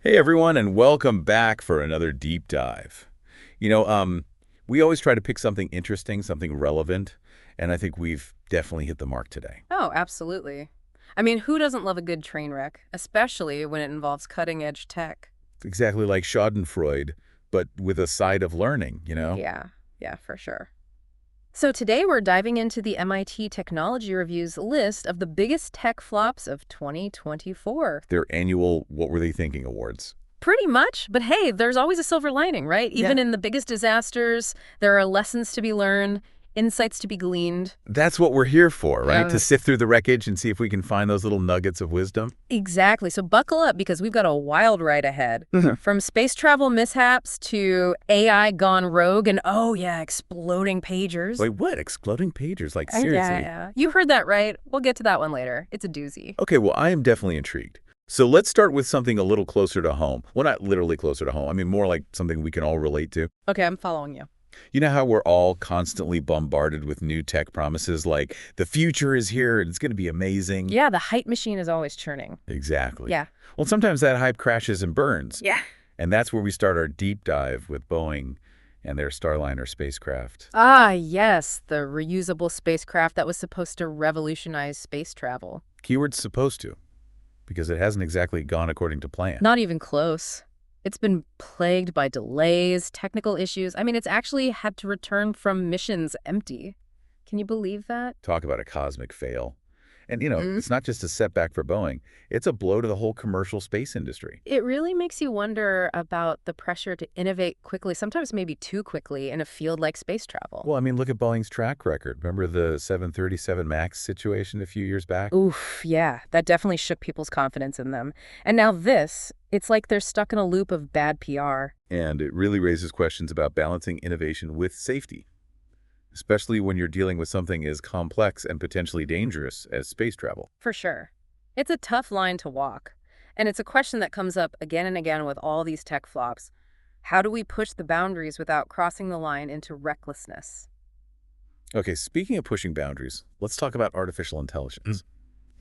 Hey everyone, and welcome back for another deep dive. You know, um, we always try to pick something interesting, something relevant, and I think we've definitely hit the mark today. Oh, absolutely. I mean, who doesn't love a good train wreck, especially when it involves cutting-edge tech? It's exactly like Schadenfreude, but with a side of learning, you know? Yeah, yeah, for sure. So today we're diving into the MIT Technology Review's list of the biggest tech flops of 2024. Their annual What Were They Thinking Awards. Pretty much, but hey, there's always a silver lining, right? Yeah. Even in the biggest disasters, there are lessons to be learned, insights to be gleaned. That's what we're here for, right? To Uh, sift through the wreckage and see if we can find those little nuggets of wisdom. Exactly. So buckle up because we've got a wild ride ahead. From space travel mishaps to AI gone rogue and, oh yeah, exploding pagers. Wait, what? Exploding pagers? Like, Yeah, seriously? yeah. You heard that right. We'll get to that one later. It's a doozy. Okay, well, I am definitely intrigued. So let's start with something a little closer to home. Well, not literally closer to home. I mean, more like something we can all relate to. Okay, I'm following you. You know how we're all constantly bombarded with new tech promises like the future is here and it's going to be amazing? Yeah, the hype machine is always churning. Exactly. Yeah. Well, sometimes that hype crashes and burns. Yeah. And that's where we start our deep dive with Boeing and their Starliner spacecraft. Ah, yes, the reusable spacecraft that was supposed to revolutionize space travel. Keyword's supposed to, because it hasn't exactly gone according to plan. Not even close. It's been plagued by delays, technical issues. I mean, it's actually had to return from missions empty. Can you believe that? Talk about a cosmic fail. And, Mm. it's not just a setback for Boeing. It's a blow to the whole commercial space industry. It really makes you wonder about the pressure to innovate quickly, sometimes maybe too quickly, in a field like space travel. Well, I mean, look at Boeing's track record. Remember the 737 MAX situation a few years back? Oof, yeah, that definitely shook people's confidence in them. And now this, it's like they're stuck in a loop of bad PR. And it really raises questions about balancing innovation with safety, especially when you're dealing with something as complex and potentially dangerous as space travel. For sure. It's a tough line to walk. And it's a question that comes up again and again with all these tech flops. How do we push the boundaries without crossing the line into recklessness? Okay, speaking of pushing boundaries, let's talk about artificial intelligence.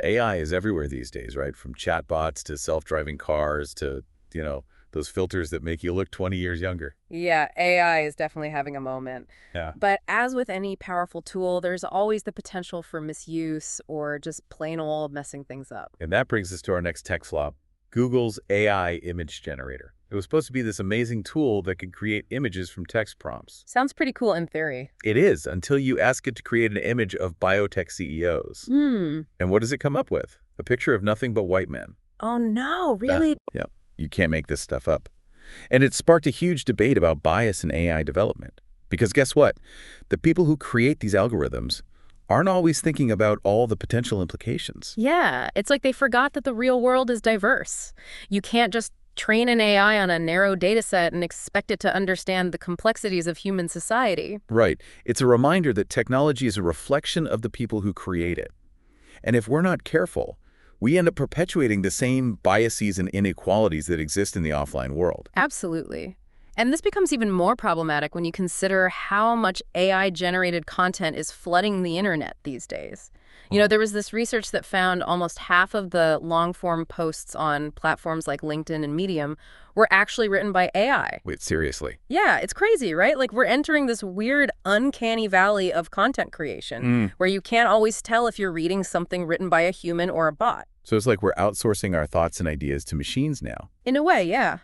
AI is everywhere these days, right? From chatbots to self-driving cars to, those filters that make you look 20 years younger. Yeah, AI is definitely having a moment. Yeah. But as with any powerful tool, there's always the potential for misuse or just plain old messing things up. And that brings us to our next tech flop, Google's AI image generator. It was supposed to be this amazing tool that could create images from text prompts. Sounds pretty cool in theory. It is, until you ask it to create an image of biotech CEOs. Hmm. And what does it come up with? A picture of nothing but white men. Oh no, Ah, really? yeah, you can't make this stuff up. And it sparked a huge debate about bias in AI development. Because guess what? The people who create these algorithms aren't always thinking about all the potential implications. Yeah, it's like they forgot that the real world is diverse. You can't just train an AI on a narrow data set and expect it to understand the complexities of human society. Right. It's a reminder that technology is a reflection of the people who create it. And if we're not careful, we end up perpetuating the same biases and inequalities that exist in the offline world. Absolutely. And this becomes even more problematic when you consider how much AI-generated content is flooding the internet these days. You know, there was this research that found almost half of the long-form posts on platforms like LinkedIn and Medium were actually written by AI. Wait, seriously? Yeah, it's crazy, right? Like we're entering this weird, uncanny valley of content creation where you can't always tell if you're reading something written by a human or a bot. So it's like we're outsourcing our thoughts and ideas to machines now. In a way, yeah.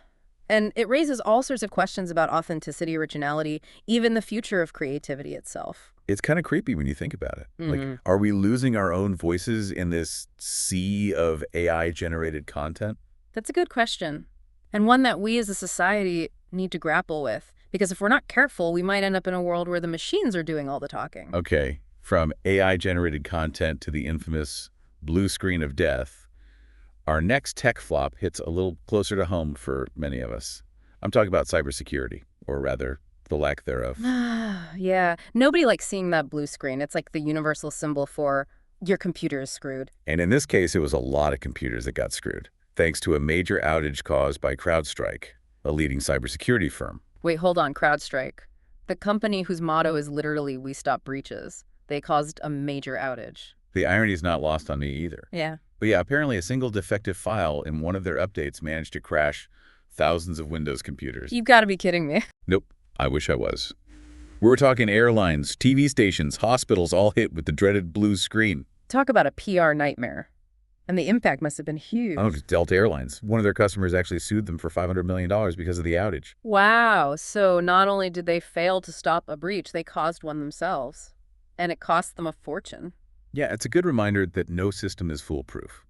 And it raises all sorts of questions about authenticity, originality, even the future of creativity itself. It's kind of creepy when you think about it. Like, Mhm. are we losing our own voices in this sea of AI-generated content? That's a good question, and one that we as a society need to grapple with. Because if we're not careful, we might end up in a world where the machines are doing all the talking. Okay, from AI-generated content to the infamous blue screen of death, our next tech flop hits a little closer to home for many of us. I'm talking about cybersecurity, or rather, the lack thereof. Yeah, nobody likes seeing that blue screen. It's like the universal symbol for your computer is screwed. And in this case, it was a lot of computers that got screwed, thanks to a major outage caused by CrowdStrike, a leading cybersecurity firm. Wait, hold on, CrowdStrike. The company whose motto is literally "We stop breaches." They caused a major outage. The irony is not lost on me either. Yeah. But yeah, apparently a single defective file in one of their updates managed to crash thousands of Windows computers. You've got to be kidding me. Nope, I wish I was. We're talking airlines, TV stations, hospitals, all hit with the dreaded blue screen. Talk about a PR nightmare. And the impact must have been huge. Oh, Delta Airlines. One of their customers actually sued them for $500 million because of the outage. Wow. So not only did they fail to stop a breach, they caused one themselves. And it cost them a fortune. Yeah, it's a good reminder that no system is foolproof,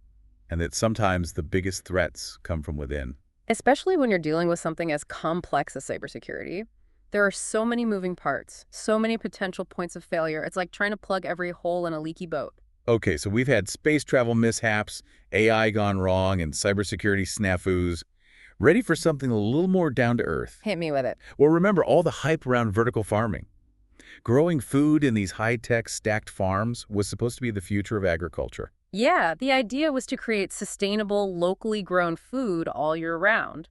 and that sometimes the biggest threats come from within. Especially when you're dealing with something as complex as cybersecurity. There are so many moving parts, so many potential points of failure. It's like trying to plug every hole in a leaky boat. Okay, so we've had space travel mishaps, AI gone wrong, and cybersecurity snafus. Ready for something a little more down to earth? Hit me with it. Well, remember all the hype around vertical farming. Growing food in these high-tech stacked farms was supposed to be the future of agriculture. Yeah, the idea was to create sustainable, locally grown food all year round.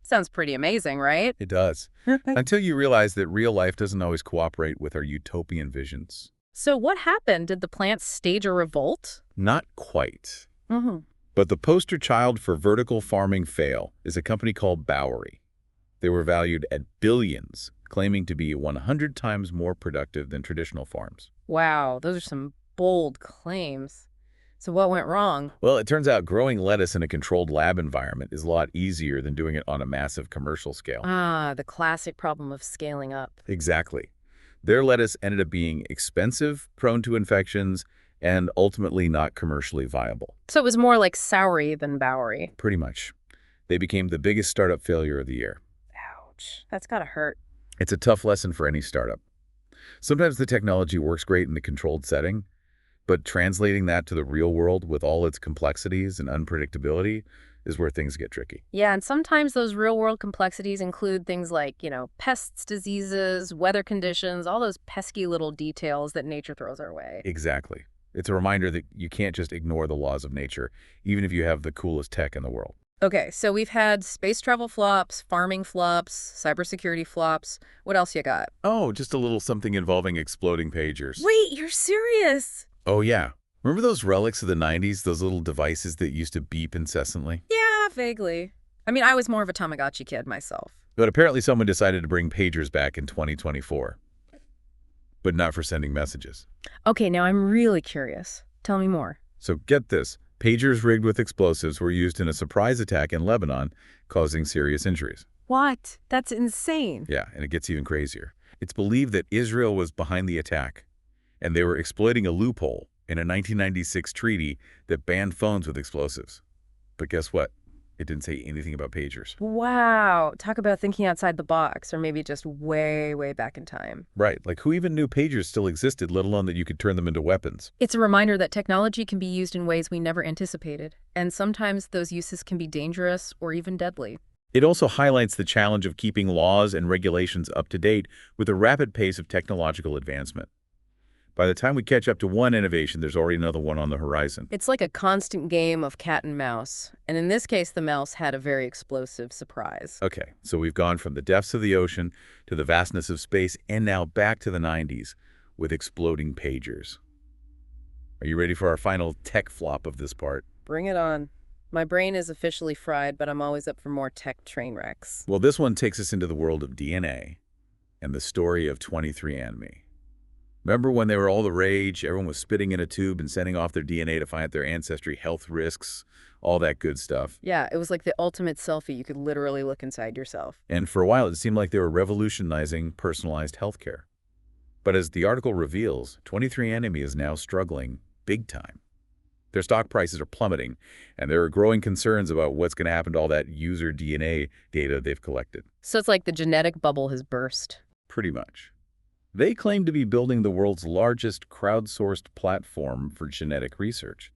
Sounds pretty amazing, right? It does. Until you realize that real life doesn't always cooperate with our utopian visions. So what happened? Did the plants stage a revolt? Not quite. Mm-hmm. But the poster child for vertical farming fail is a company called Bowery. They were valued at billions, claiming to be 100 times more productive than traditional farms. Wow, those are some bold claims. So what went wrong? Well, it turns out growing lettuce in a controlled lab environment is a lot easier than doing it on a massive commercial scale. Ah, the classic problem of scaling up. Exactly. Their lettuce ended up being expensive, prone to infections, and ultimately not commercially viable. So it was more like Soury than Bowery. Pretty much. They became the biggest startup failure of the year. Ouch, that's gotta hurt. It's a tough lesson for any startup. Sometimes the technology works great in a controlled setting, but translating that to the real world with all its complexities and unpredictability is where things get tricky. Yeah, and sometimes those real-world complexities include things like, pests, diseases, weather conditions, all those pesky little details that nature throws our way. Exactly. It's a reminder that you can't just ignore the laws of nature, even if you have the coolest tech in the world. Okay, so we've had space travel flops, farming flops, cybersecurity flops. What else you got? Oh, just a little something involving exploding pagers. Wait, you're serious? Oh, yeah. Remember those relics of the 90s, those little devices that used to beep incessantly? Yeah, vaguely. I mean, I was more of a Tamagotchi kid myself. But apparently someone decided to bring pagers back in 2024. But not for sending messages. Okay, now I'm really curious. Tell me more. So get this. Pagers rigged with explosives were used in a surprise attack in Lebanon, causing serious injuries. What? That's insane. Yeah, and it gets even crazier. It's believed that Israel was behind the attack, and they were exploiting a loophole in a 1996 treaty that banned phones with explosives. But guess what? It didn't say anything about pagers. Wow. Talk about thinking outside the box, or maybe just way, way back in time. Right, like who even knew pagers still existed, let alone that you could turn them into weapons? It's a reminder that technology can be used in ways we never anticipated, and sometimes those uses can be dangerous or even deadly. It also highlights the challenge of keeping laws and regulations up to date with the rapid pace of technological advancement. By the time we catch up to one innovation, there's already another one on the horizon. It's like a constant game of cat and mouse, and in this case, the mouse had a very explosive surprise. Okay, so we've gone from the depths of the ocean to the vastness of space and now back to the 90s with exploding pagers. Are you ready for our final tech flop of this part? Bring it on. My brain is officially fried, but I'm always up for more tech train wrecks. Well, this one takes us into the world of DNA and the story of 23andMe. Remember when they were all the rage, everyone was spitting in a tube and sending off their DNA to find out their ancestry, health risks, all that good stuff. Yeah, it was like the ultimate selfie. You could literally look inside yourself. And for a while, it seemed like they were revolutionizing personalized healthcare. But as the article reveals, 23andMe is now struggling big time. Their stock prices are plummeting, and there are growing concerns about what's going to happen to all that user DNA data they've collected. So it's like the genetic bubble has burst. Pretty much. They claim to be building the world's largest crowdsourced platform for genetic research.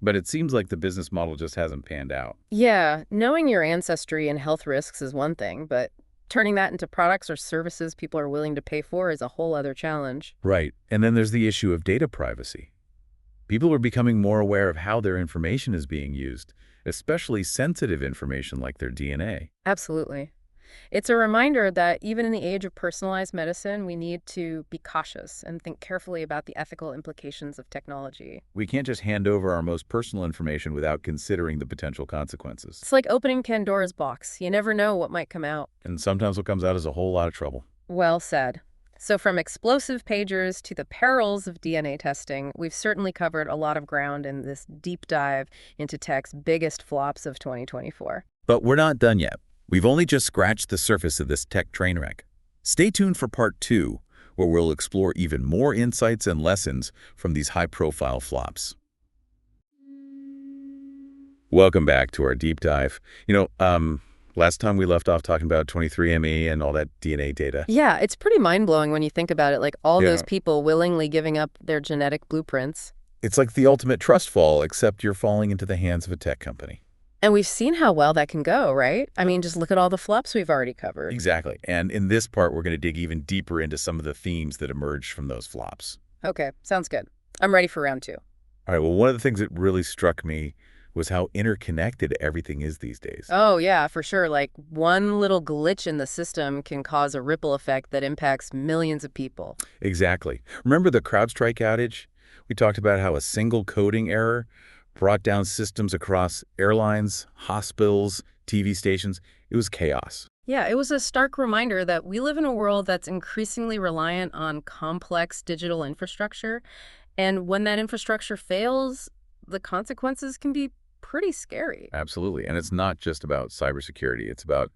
But it seems like the business model just hasn't panned out. Yeah, knowing your ancestry and health risks is one thing, but turning that into products or services people are willing to pay for is a whole other challenge. Right. And then there's the issue of data privacy. People are becoming more aware of how their information is being used, especially sensitive information like their DNA. Absolutely. It's a reminder that even in the age of personalized medicine, we need to be cautious and think carefully about the ethical implications of technology. We can't just hand over our most personal information without considering the potential consequences. It's like opening Pandora's box. You never know what might come out. And sometimes what comes out is a whole lot of trouble. Well said. So from explosive pagers to the perils of DNA testing, we've certainly covered a lot of ground in this deep dive into tech's biggest flops of 2024. But we're not done yet. We've only just scratched the surface of this tech train wreck. Stay tuned for part 2, where we'll explore even more insights and lessons from these high-profile flops. Welcome back to our deep dive. Last time we left off talking about 23andMe and all that DNA data. Yeah, it's pretty mind-blowing when you think about it, like all Yeah. those people willingly giving up their genetic blueprints. It's like the ultimate trust fall, except you're falling into the hands of a tech company. And we've seen how well that can go, right? I mean, just look at all the flops we've already covered. Exactly. And in this part, we're going to dig even deeper into some of the themes that emerged from those flops. Okay, sounds good. I'm ready for round 2. All right, well, one of the things that really struck me was how interconnected everything is these days. Oh, yeah, for sure. Like one little glitch in the system can cause a ripple effect that impacts millions of people. Exactly. Remember the CrowdStrike outage? We talked about how a single coding error brought down systems across airlines, hospitals, TV stations. It was chaos. Yeah, it was a stark reminder that we live in a world that's increasingly reliant on complex digital infrastructure. And when that infrastructure fails, the consequences can be pretty scary. Absolutely. And it's not just about cybersecurity. It's about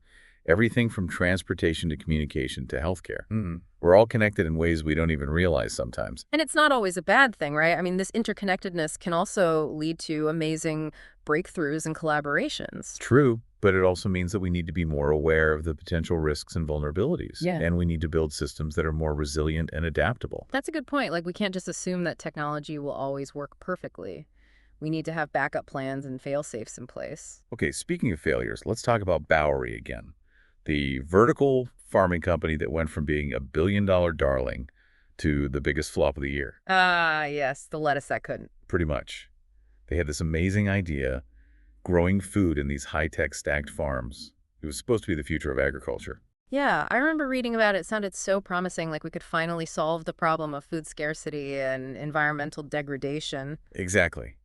everything from transportation to communication to healthcare. We're all connected in ways we don't even realize sometimes. And it's not always a bad thing, right? I mean, this interconnectedness can also lead to amazing breakthroughs and collaborations. True, but it also means that we need to be more aware of the potential risks and vulnerabilities. Yeah. And we need to build systems that are more resilient and adaptable. That's a good point. Like, we can't just assume that technology will always work perfectly. We need to have backup plans and fail-safes in place. Okay, speaking of failures, let's talk about Bowery again. The vertical farming company that went from being a billion-dollar darling to the biggest flop of the year. Ah, yes, the lettuce that couldn't. Pretty much. They had this amazing idea, growing food in these high-tech stacked farms. It was supposed to be the future of agriculture. Yeah, I remember reading about it. It sounded so promising, like we could finally solve the problem of food scarcity and environmental degradation. Exactly.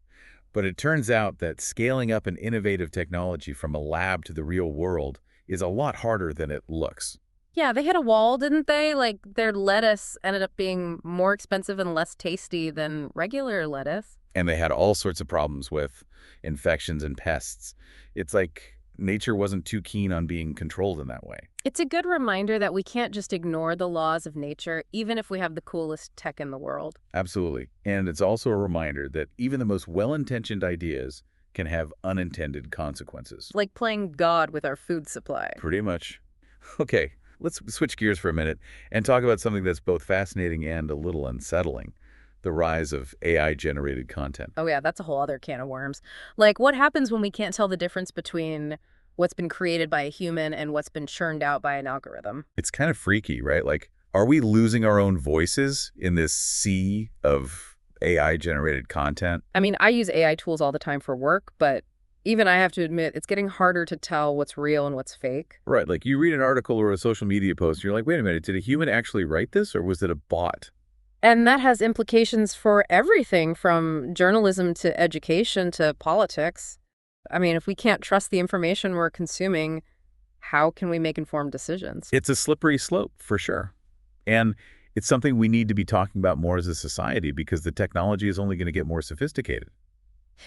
But it turns out that scaling up an innovative technology from a lab to the real world is a lot harder than it looks. Yeah, they hit a wall, didn't they? Like, their lettuce ended up being more expensive and less tasty than regular lettuce. And they had all sorts of problems with infections and pests. It's like nature wasn't too keen on being controlled in that way. It's a good reminder that we can't just ignore the laws of nature, even if we have the coolest tech in the world. Absolutely. And it's also a reminder that even the most well-intentioned ideas can have unintended consequences. Like playing God with our food supply. Pretty much. Okay, let's switch gears for a minute and talk about something that's both fascinating and a little unsettling. The rise of AI-generated content. Oh yeah, that's a whole other can of worms. Like, what happens when we can't tell the difference between what's been created by a human and what's been churned out by an algorithm? It's kind of freaky, right? Like, are we losing our own voices in this sea of AI-generated content? I mean, I use AI tools all the time for work, but even I have to admit, it's getting harder to tell what's real and what's fake. Right, like you read an article or a social media post, and you're like, wait a minute, did a human actually write this, or was it a bot? And that has implications for everything from journalism to education to politics. I mean, if we can't trust the information we're consuming, how can we make informed decisions? It's a slippery slope, for sure. And it's something we need to be talking about more as a society because the technology is only going to get more sophisticated.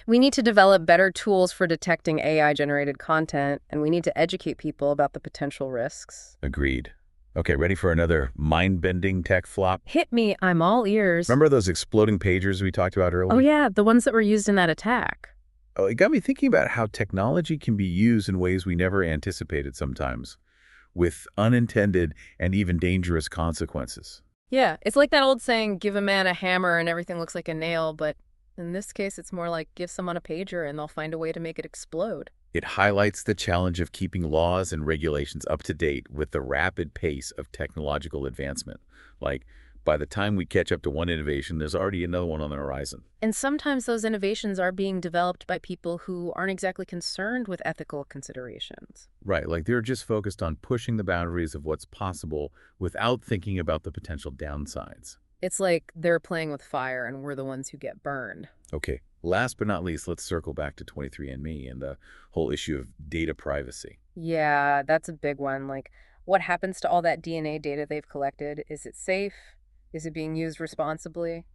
We need to develop better tools for detecting AI-generated content, and we need to educate people about the potential risks. Agreed. Okay, ready for another mind-bending tech flop? Hit me, I'm all ears. Remember those exploding pagers we talked about earlier? Oh yeah, the ones that were used in that attack. Oh, it got me thinking about how technology can be used in ways we never anticipated sometimes, with unintended and even dangerous consequences. Yeah, it's like that old saying, give a man a hammer and everything looks like a nail, but in this case, it's more like give someone a pager and they'll find a way to make it explode. It highlights the challenge of keeping laws and regulations up to date with the rapid pace of technological advancement, like By the time we catch up to one innovation, there's already another one on the horizon. And sometimes those innovations are being developed by people who aren't exactly concerned with ethical considerations. Right, like they're just focused on pushing the boundaries of what's possible without thinking about the potential downsides. It's like they're playing with fire and we're the ones who get burned. Okay, last but not least, let's circle back to 23andMe and the whole issue of data privacy. Yeah, that's a big one. Like, what happens to all that DNA data they've collected? Is it safe? Is it being used responsibly?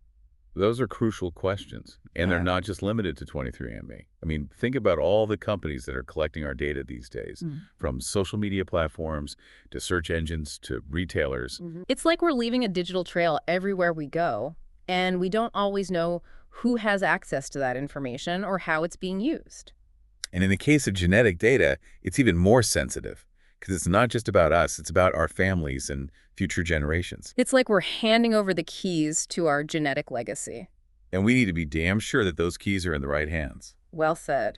Those are crucial questions, and they're Yeah. not just limited to 23andMe. I mean, think about all the companies that are collecting our data these days, from social media platforms to search engines to retailers. It's like we're leaving a digital trail everywhere we go, and we don't always know who has access to that information or how it's being used. And in the case of genetic data, it's even more sensitive because it's not just about us, it's about our families and future generations. It's like we're handing over the keys to our genetic legacy. And we need to be damn sure that those keys are in the right hands. Well said.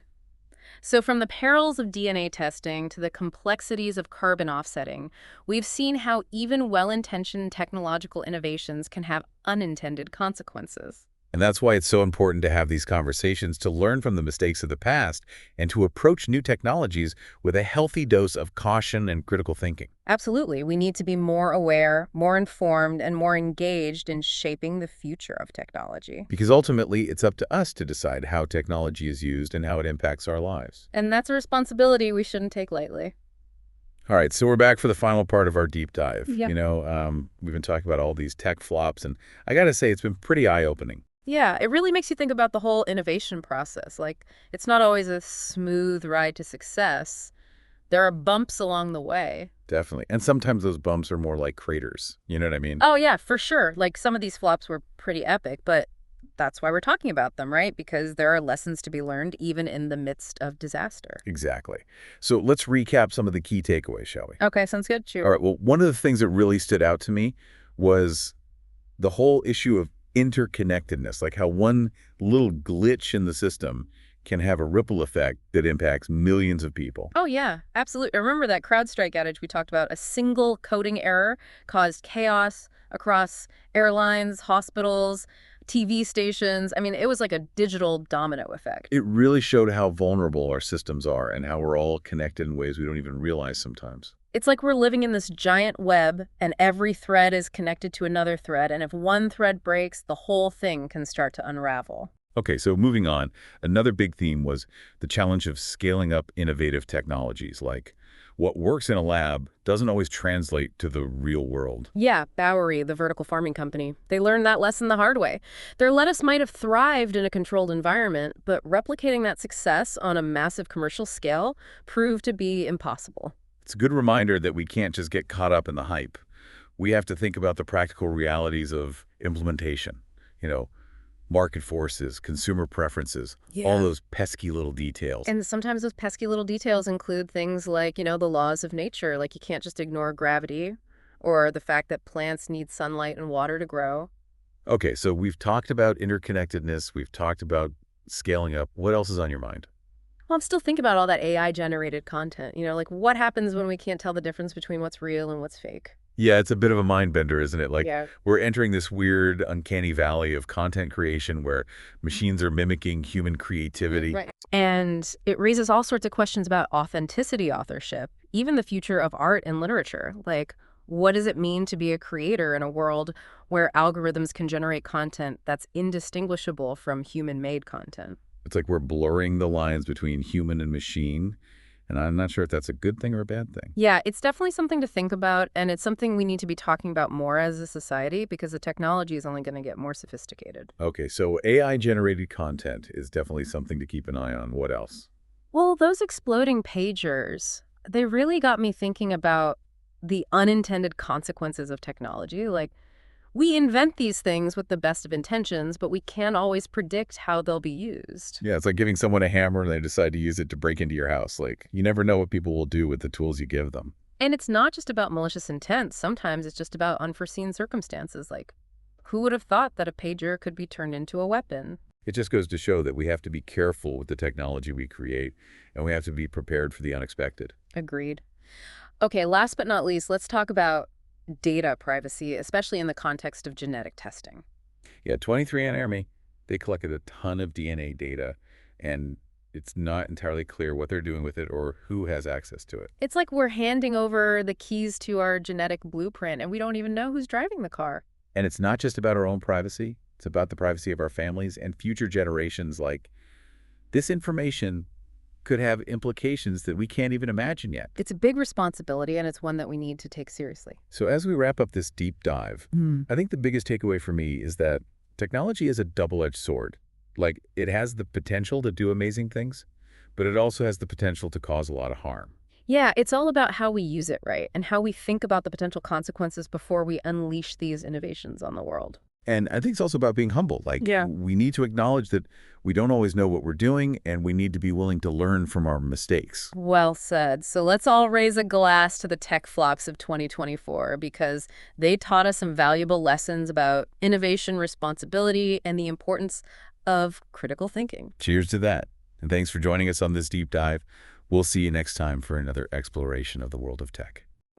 So from the perils of DNA testing to the complexities of carbon offsetting, we've seen how even well-intentioned technological innovations can have unintended consequences. And that's why it's so important to have these conversations, to learn from the mistakes of the past and to approach new technologies with a healthy dose of caution and critical thinking. Absolutely. We need to be more aware, more informed, and more engaged in shaping the future of technology. Because ultimately, it's up to us to decide how technology is used and how it impacts our lives. And that's a responsibility we shouldn't take lightly. All right, so we're back for the final part of our deep dive. Yeah. We've been talking about all these tech flops, and I got to say, it's been pretty eye-opening. Yeah, it really makes you think about the whole innovation process. Like, it's not always a smooth ride to success. There are bumps along the way. Definitely. And sometimes those bumps are more like craters. You know what I mean? Oh, yeah, for sure. Like, some of these flops were pretty epic, but that's why we're talking about them, right? Because there are lessons to be learned even in the midst of disaster. Exactly. So let's recap some of the key takeaways, shall we? Okay, sounds good. Shoot. All right, well, one of the things that really stood out to me was the whole issue of interconnectedness, like how one little glitch in the system can have a ripple effect that impacts millions of people. Oh, yeah, absolutely. Remember that CrowdStrike outage we talked about? A single coding error caused chaos across airlines, hospitals, TV stations. I mean, it was like a digital domino effect. It really showed how vulnerable our systems are and how we're all connected in ways we don't even realize sometimes. It's like we're living in this giant web, and every thread is connected to another thread, and if one thread breaks, the whole thing can start to unravel. Okay, so moving on, another big theme was the challenge of scaling up innovative technologies, like what works in a lab doesn't always translate to the real world. Yeah, Bowery, the vertical farming company, they learned that lesson the hard way. Their lettuce might have thrived in a controlled environment, but replicating that success on a massive commercial scale proved to be impossible. It's a good reminder that we can't just get caught up in the hype. We have to think about the practical realities of implementation, market forces, consumer preferences, all those pesky little details. And sometimes those pesky little details include things like, the laws of nature. Like you can't just ignore gravity or the fact that plants need sunlight and water to grow. Okay, so we've talked about interconnectedness. We've talked about scaling up. What else is on your mind? Well, I'm still thinking about all that AI-generated content. Like what happens when we can't tell the difference between what's real and what's fake? Yeah, it's a bit of a mind bender, isn't it? Like Yeah. we're entering this weird, uncanny valley of content creation where machines are mimicking human creativity. Right. And it raises all sorts of questions about authenticity authorship, even the future of art and literature. Like, what does it mean to be a creator in a world where algorithms can generate content that's indistinguishable from human-made content? It's like we're blurring the lines between human and machine, and I'm not sure if that's a good thing or a bad thing. Yeah, it's definitely something to think about, and it's something we need to be talking about more as a society because the technology is only going to get more sophisticated. Okay, so AI-generated content is definitely something to keep an eye on. What else? Well, those exploding pagers, they really got me thinking about the unintended consequences of technology. Like, we invent these things with the best of intentions, but we can't always predict how they'll be used. Yeah, it's like giving someone a hammer and they decide to use it to break into your house. Like, you never know what people will do with the tools you give them. And it's not just about malicious intent. Sometimes it's just about unforeseen circumstances. Like, who would have thought that a pager could be turned into a weapon? It just goes to show that we have to be careful with the technology we create, and we have to be prepared for the unexpected. Agreed. Okay, last but not least, let's talk about data privacy, especially in the context of genetic testing. Yeah, 23andMe, they collected a ton of DNA data, and it's not entirely clear what they're doing with it or who has access to it. It's like we're handing over the keys to our genetic blueprint, and we don't even know who's driving the car. And it's not just about our own privacy. It's about the privacy of our families and future generations. Like, this information could have implications that we can't even imagine yet. It's a big responsibility, and it's one that we need to take seriously. So as we wrap up this deep dive, I think the biggest takeaway for me is that technology is a double-edged sword. Like, it has the potential to do amazing things, but it also has the potential to cause a lot of harm. Yeah, it's all about how we use it right and how we think about the potential consequences before we unleash these innovations on the world. And I think it's also about being humble. Like, Yeah. we need to acknowledge that we don't always know what we're doing, and we need to be willing to learn from our mistakes. Well said. So let's all raise a glass to the tech flops of 2024 because they taught us some valuable lessons about innovation, responsibility, and the importance of critical thinking. Cheers to that. And thanks for joining us on this deep dive. We'll see you next time for another exploration of the world of tech.